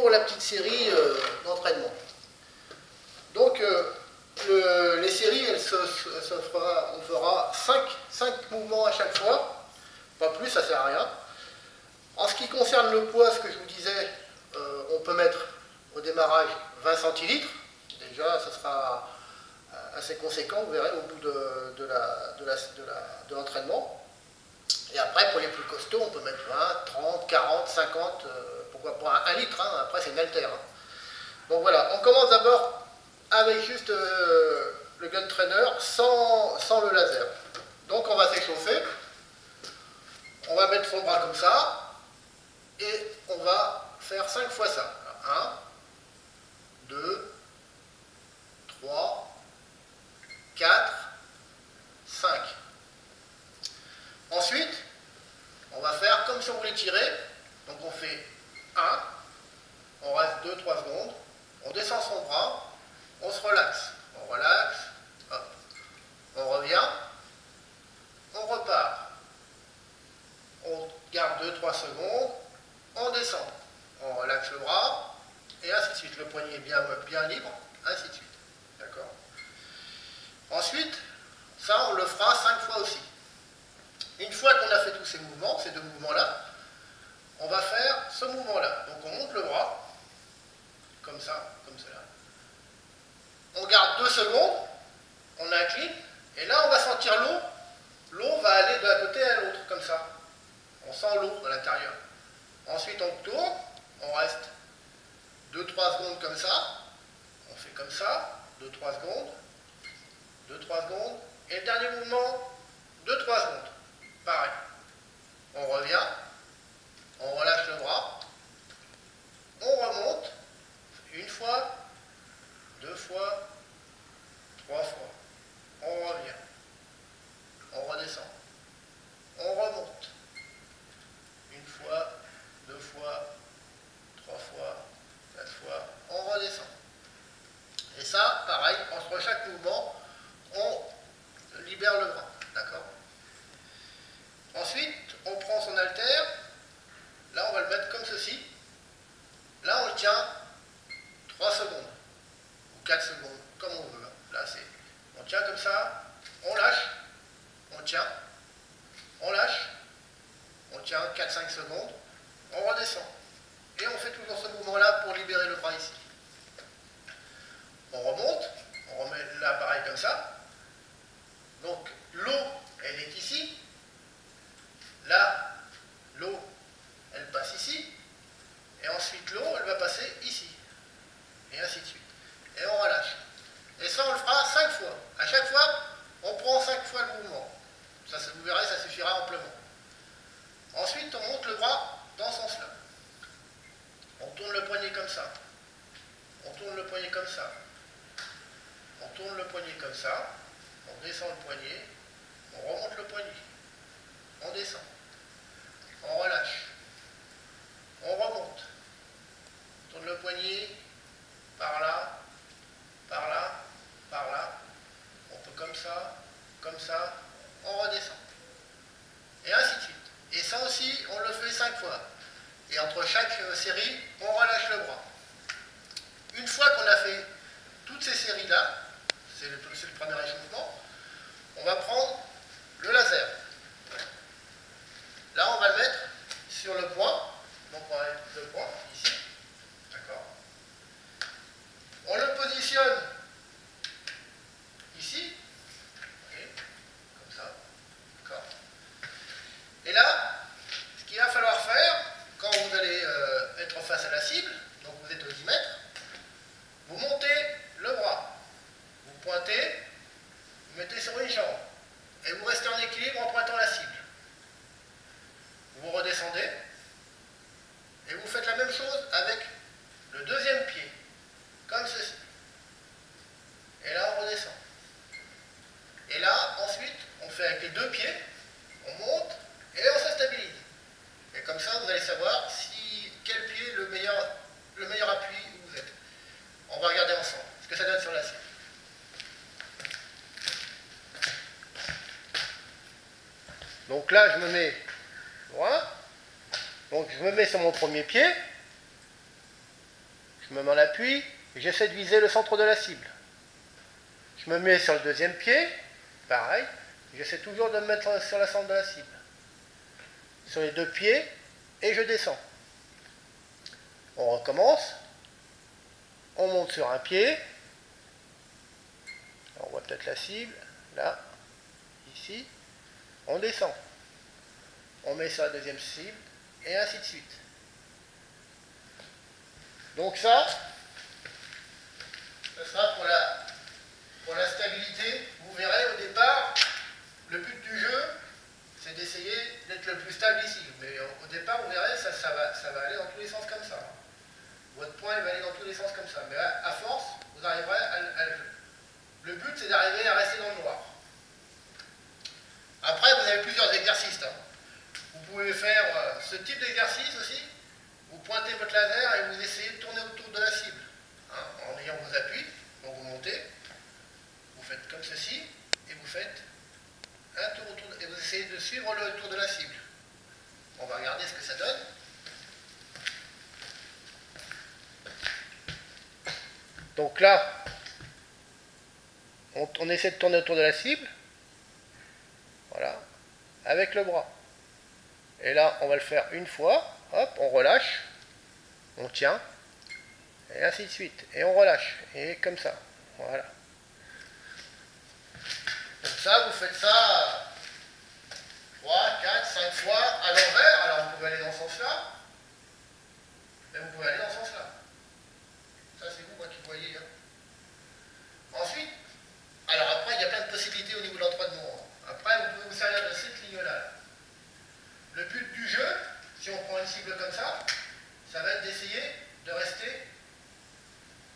pour la petite série d'entraînement. Donc, les séries, on fera 5 mouvements à chaque fois, pas plus, ça ne sert à rien. En ce qui concerne le poids, ce que je vous disais, on peut mettre au démarrage 20 centilitres. Déjà, ça sera assez conséquent, vous verrez, au bout de l'entraînement. Et après, pour les plus costauds, on peut mettre 20, 30, 40, 50, pourquoi pas 1 litre, hein, après c'est une haltère. Hein. Donc voilà, on commence d'abord avec juste le gun trainer sans le laser. Donc on va s'échauffer, on va mettre son bras comme ça, et on va faire 5 fois ça. 1, 2, 3, 4, 5. Ensuite, on va faire comme si on voulait tirer. Donc on fait 1, on reste 2-3 secondes, on descend son bras, on se relaxe. On relaxe, hop. On revient, on repart. On garde 2-3 secondes, on descend. On relaxe le bras, et ainsi de suite. Le poignet est bien libre, ainsi de suite. D'accord? Ensuite, ça on le fera 5 fois aussi. Une fois qu'on a fait tous ces mouvements, ces 2 mouvements-là, on va faire ce mouvement-là. Donc on monte le bras, comme ça, comme cela. On garde 2 secondes, on incline, et là on va sentir l'eau. L'eau va aller d'un côté à l'autre, comme ça. On sent l'eau à l'intérieur. Ensuite on tourne, on reste 2-3 secondes comme ça. On fait comme ça, 2-3 secondes, 2-3 secondes, et le dernier mouvement, 2-3 secondes. Pareil. On revient, on relâche le bras, on remonte, 1 fois, 2 fois, 3 fois. On revient, on redescend, on remonte, 1 fois, 2 fois, 3 fois, 4 fois, on redescend. Et ça, pareil, entre chaque mouvement, on libère le bras. D'accord? Ensuite, on prend son haltère, là on va le mettre comme ceci, là on le tient 3 secondes, ou 4 secondes, comme on veut, là c'est, on tient comme ça, on lâche, on tient, on lâche, on tient 4-5 secondes, on redescend, et on fait toujours ce mouvement là pour libérer le bras ici. On remonte, on remet l'appareil comme ça, donc l'eau elle est ici. Là, l'eau, elle passe ici, et ensuite l'eau, elle va passer ici, et ainsi de suite. Et on relâche. Et ça, on le fera 5 fois. À chaque fois, on prend 5 fois le mouvement. Ça, vous verrez, ça suffira amplement. Ensuite, on monte le bras dans ce sens-là. On tourne le poignet comme ça. On tourne le poignet comme ça. On tourne le poignet comme ça. On descend le poignet. On remonte le poignet. On descend. On relâche, on remonte, on tourne le poignet, par là, par là, par là, on peut comme ça, on redescend, et ainsi de suite. Et ça aussi, on le fait 5 fois. Et entre chaque série, on relâche le bras. Une fois qu'on a fait toutes ces séries-là, c'est le premier échauffement, on va prendre le laser. Là, on va le mettre sur le point. Donc, on va mettre le point ici. D'accord. On le positionne ici. Okay. Comme ça. D'accord. Et là, ce qu'il va falloir faire, quand vous allez être face à la cible, donc vous êtes au 10 mètres, vous montez le bras. Vous pointez, vous mettez sur une jambe. Et vous restez en équilibre en pointant la cible. Vous redescendez et vous faites la même chose avec le deuxième pied, comme ceci. Et là, on redescend. Et là, ensuite, on fait avec les 2 pieds, on monte et on se stabilise. Et comme ça, vous allez savoir quel pied est le meilleur appui où vous êtes. On va regarder ensemble ce que ça donne sur la cible. Donc là, je me mets droit. Donc je me mets sur mon premier pied. je me mets en appui, et j'essaie de viser le centre de la cible. Je me mets sur le deuxième pied, pareil, j'essaie toujours de me mettre sur le centre de la cible. Sur les deux pieds, et je descends. On recommence, on monte sur un pied, on voit peut-être la cible, là, ici, on descend. On met sur la deuxième cible, et ainsi de suite. Donc ça, ce sera pour la stabilité. Vous verrez au départ, le but du jeu, c'est d'essayer d'être le plus stable ici. Mais au départ, vous verrez, ça va aller dans tous les sens comme ça. Votre point il va aller dans tous les sens comme ça. Mais à force, vous arriverez à le jeu. Le but, c'est d'arriver à rester dans le noir. Après, vous avez plusieurs exercices. Vous pouvez faire ce type d'exercice aussi. Vous pointez votre laser et vous essayez de tourner autour de la cible. En ayant vos appuis, donc vous montez, vous faites comme ceci, et vous faites un tour autour, et vous essayez de suivre le tour de la cible. On va regarder ce que ça donne. Donc là, on essaie de tourner autour de la cible, voilà, avec le bras. Et là, on va le faire une fois, hop, on relâche, on tient, et ainsi de suite. Et on relâche, et comme ça, voilà. Donc ça, vous faites ça 3, 4, 5 fois à l'envers. Alors vous pouvez aller dans ce sens-là, et vous pouvez aller dans ce sens-là. Ça, c'est vous, moi, qui voyez. Ensuite, alors après, il y a plein de possibilités au niveau de l'entraînement. Après, vous pouvez vous servir de cette ligne-là. Le but du jeu, si on prend une cible comme ça va être d'essayer de rester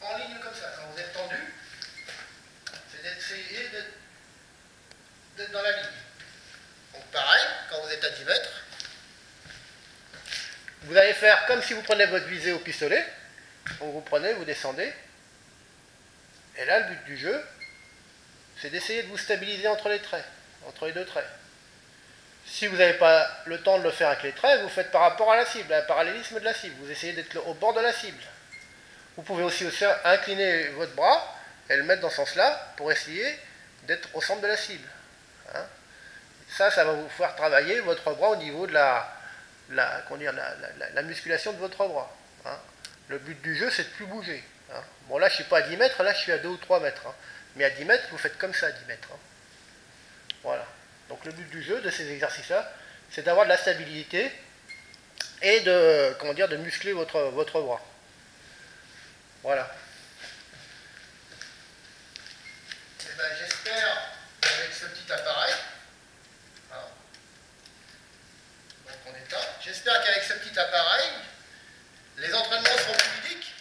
en ligne comme ça. Quand vous êtes tendu, c'est d'essayer d'être dans la ligne. Donc pareil, quand vous êtes à 10 mètres, vous allez faire comme si vous prenez votre visée au pistolet. Donc vous prenez, vous descendez. Et là, le but du jeu, c'est d'essayer de vous stabiliser entre les traits, entre les deux traits. Si vous n'avez pas le temps de le faire avec les traits, vous faites par rapport à la cible, à un parallélisme de la cible. Vous essayez d'être au bord de la cible. Vous pouvez aussi incliner votre bras et le mettre dans ce sens-là pour essayer d'être au centre de la cible. Ça va vous faire travailler votre bras au niveau de la musculation de votre bras. Le but du jeu, c'est de ne plus bouger. Bon, là, je ne suis pas à 10 mètres, là, je suis à 2 ou 3 mètres. Mais à 10 mètres, vous faites comme ça à 10 mètres. Voilà. Donc le but du jeu, de ces exercices-là, c'est d'avoir de la stabilité et de muscler votre bras. Voilà. Et ben, j'espère qu'avec ce petit appareil, donc on éteint, j'espère qu'avec ce petit appareil, les entraînements seront plus ludiques.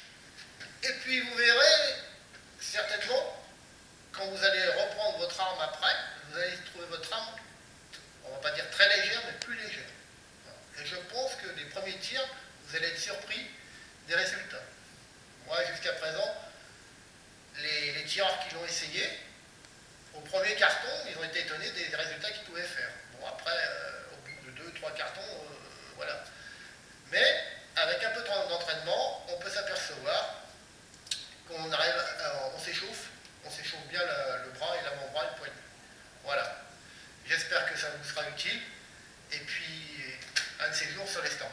Et puis vous verrez, certainement, quand vous allez reprendre votre arme après, vous allez trouver votre arme, on ne va pas dire très légère, mais plus légère. Et je pense que les premiers tirs, vous allez être surpris des résultats. Moi, jusqu'à présent, les tireurs qui l'ont essayé, au premier carton, ils ont été étonnés des résultats qu'ils pouvaient faire. Bon, après, au bout de 2-3 cartons, voilà. Mais, avec un peu d'entraînement, on peut s'apercevoir qu'on arrive, on s'échauffe bien le bras et l'avant-bras et le poignet. Voilà. J'espère que ça vous sera utile. Et puis, un de ces jours sur les stands.